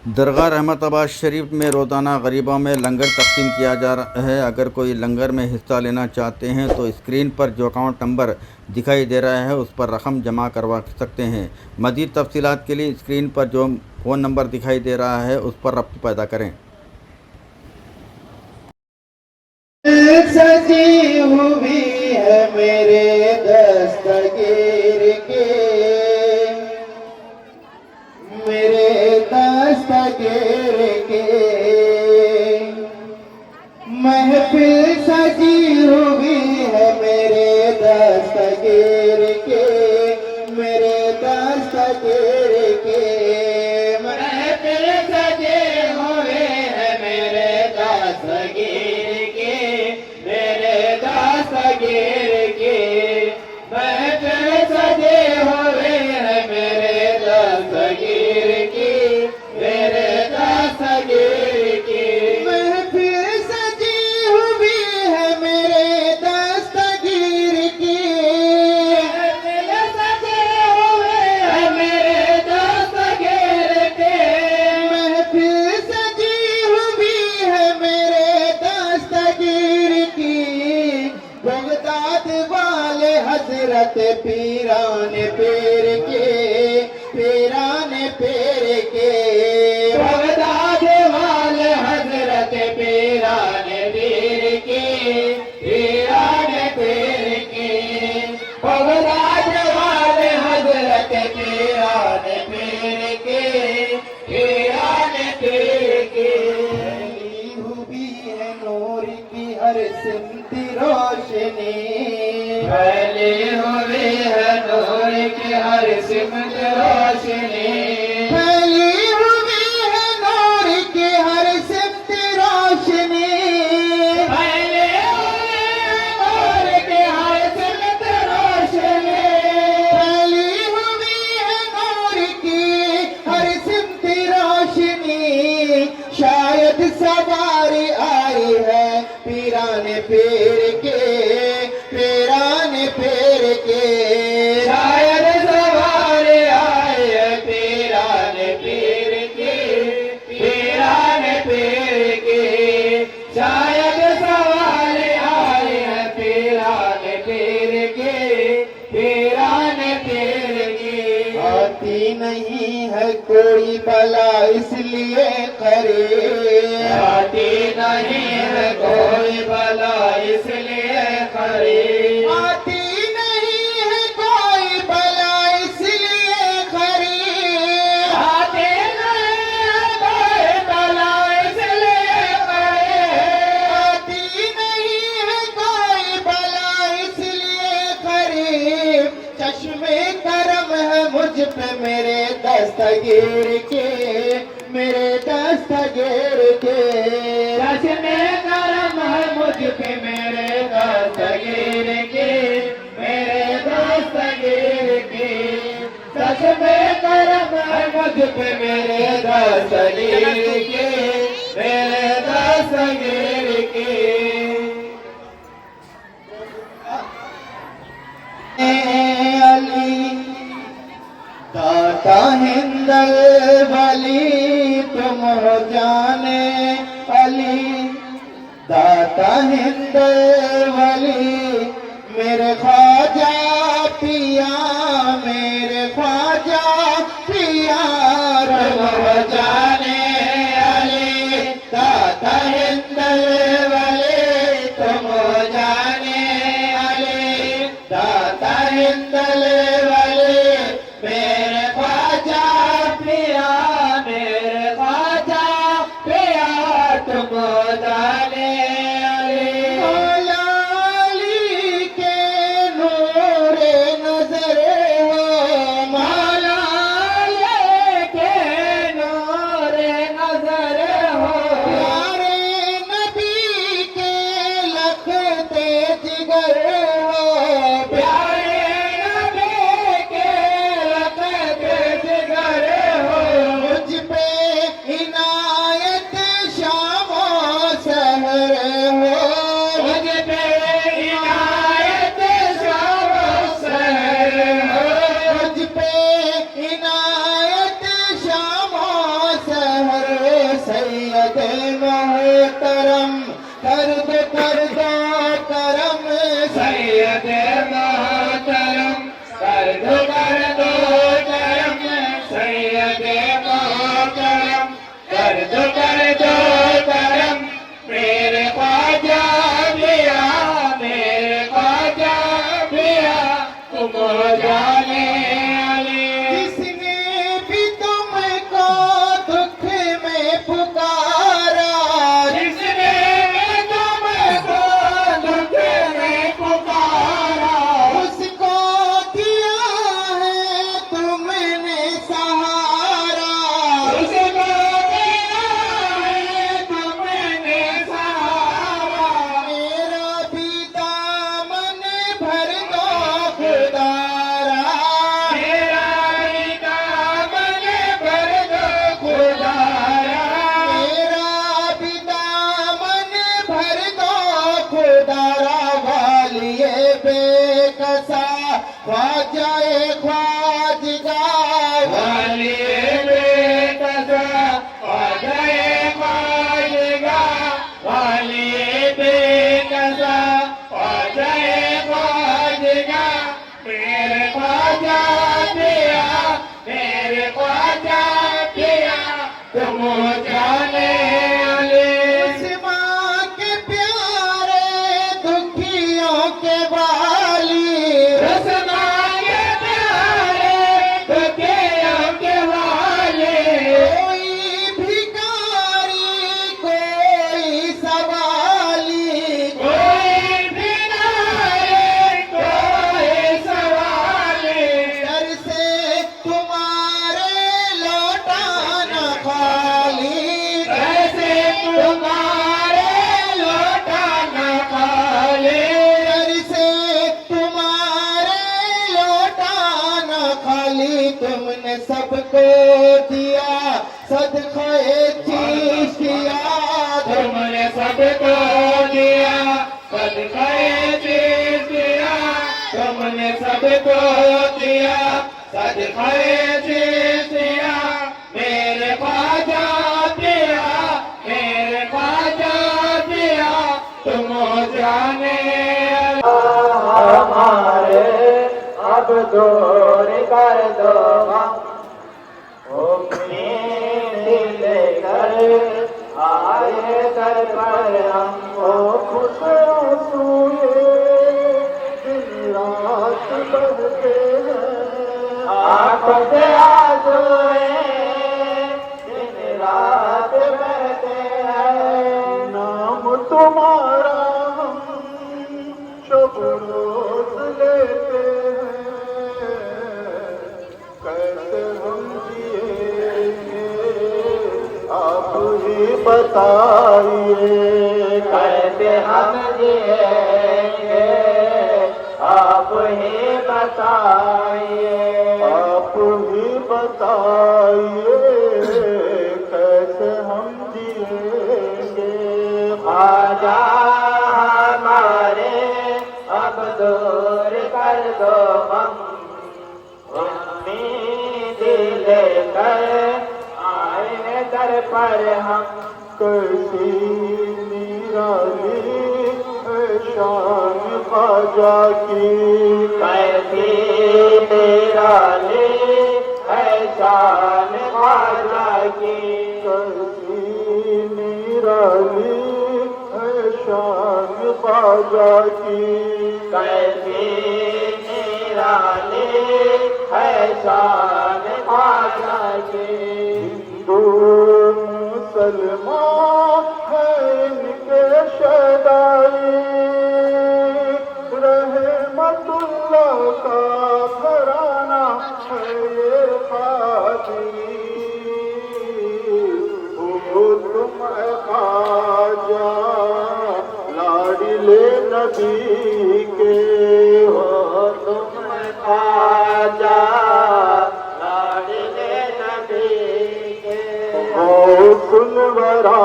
दरगाह रहमताबाद शरीफ में रोज़ाना गरीबों में लंगर तकसीम किया जा रहा है। अगर कोई लंगर में हिस्सा लेना चाहते हैं तो स्क्रीन पर जो अकाउंट नंबर दिखाई दे रहा है उस पर रकम जमा करवा सकते हैं। मज़ीद तफसीलात के लिए स्क्रीन पर जो फ़ोन नंबर दिखाई दे रहा है उस पर रब्त पैदा करें। सजी हुई है मेरे दस्तगीर के, मेरे दस्तगीर के। महफिल सजी हुई है मेरे दस्तगीर के, मेरे दस्तगीर के। महफिल सजे हुए हैं मेरे दस्तगीर के, मेरे दस्तगीर के। महफिल सजे हुए हैं मेरे दस्तगीर के, मेरे दस्तगीर के। महफिल सजी हुई है मेरे दस्तगीर की, महफिल सजे हुए हैं मेरे दस्तगीर के। महफिल सजी हुई है मेरे दस्तगीर की। बगदाद वाले हजरत पीरान पीर के, पीरान पीर के। बगदाद वाले हजरत पीरान पीर के, पीरान पीर के। बगदाद वाले हजरत पीरान पीर के, पीरान पीर के। फैली हुई है नूर की हर सिमत रोशनी, फैली हुई है नूर की हर सिमत रोशनी। फैली हुई है नूर की हर सिमत रोशनी, फैली हुई है नूर की हर सिमत रोशनी। फैली हुई है नूर की हर सिमत रोशनी। शायद सवारी आई है पीरान पीर के, पीरान पीर के। शायद सवारी आई है पीरान पीर के, पीरान पीर के। शायद सवारी आई है पीरान पीर के, पीरान पीर के। आती नहीं है कोई बला इसलिए खरीद, आती नहीं है कोई बला इसलिए खरीद। आती नहीं है कोई बला इसलिए खरीद, आती नहीं है कोई बला इसलिए खरीद। आती नहीं है कोई बला इसलिए खरीद। चश्मे करम है मुझ पे मेरे दस्तगीर के, मेरे दस्तगीर के। चश्मे करम है मुझ पे मेरे दस्तगीर के, मेरे दस्तगीर के। चश्मे करम है मुझ पे मेरे दस्तगीर के, मेरे दस्तगीर के। अली दाता हिंदल वली तुम हो जाने अली, दाता हिंदल वली। मेरे ख्वाजा पिया, मेरे ख्वाजा पिया तुम हो जाने अली, दाता हिंदल वली तुम हो जाने अली, दाता हिंदल वली। मेरे ख्वाजा पिया, मेरे ख्वाजा पिया तुम जाने अली। मौला अली के नूरे नजर हो, मौला अली के नूरे नजर हो। प्यारे नबी के लखते जिगर हो, प्यारे नबी के लखते जिगर हो। मुझ पे इनायत शामो सहर ख्वाजाए ख्वाजगा वाली बेकसा ख्वाजाए ख्वाजगा वाली बेकसा ख्वाजाए ख्वाजगा मेरे ख्वाजा पिया मेरे ख्वाजा पिया तुम जाने वाले उस माँ के प्यारे दुखियों के वाली रसना के प्यारे दुखियों के वाले कोई भिखारी कोई सवाली कोई भिखारी कोई सवाली डर से तुम्हारे लौटाना खाली कैसे तुम्हारे लौटाना खाली डर से तुम्हारे लौटाना खाली तुमने सबको दिया सदक़े चिश्तिया तुमने सबको दिया सदक़े चिश्तिया तुमने सबको दिया सदक़े चिश्तिया मेरे ख्वाजा दिया मेरे ख्वाजा दिया तुम जाने हमारे अब दूर कर दो लेकर आए दर पर हमको खुश रसूले दिन रात बढ़ते हैं आंखों से आंसुए दिन रात बहते हैं नाम तुम्हारा हम शब रोज लेते हैं कैसे हम जिएंगे आप ही बताइए कैसे हम जिएंगे आप ही बताइए आप ही बताइए कैसे हम जिएंगे ख्वाजा हमारे अब दूर कर दो हम उम्मीद लेकर आए दर पर हम कैसी निराली है शान ख्वाजा की कैसी निराली है शान ख्वाजा की कैसी निराली है शान ख्वाजा की कैसी निराली है शान ख्वाजा की हिंदू मुसलमान है इनके शदाई रहमतुल्लाह का घराना है ये ख्वाजी हो तुम ख्वाजा लाडिले नबी के हो तुम ख्वाजा लाडिले नबी के हो सुनवरा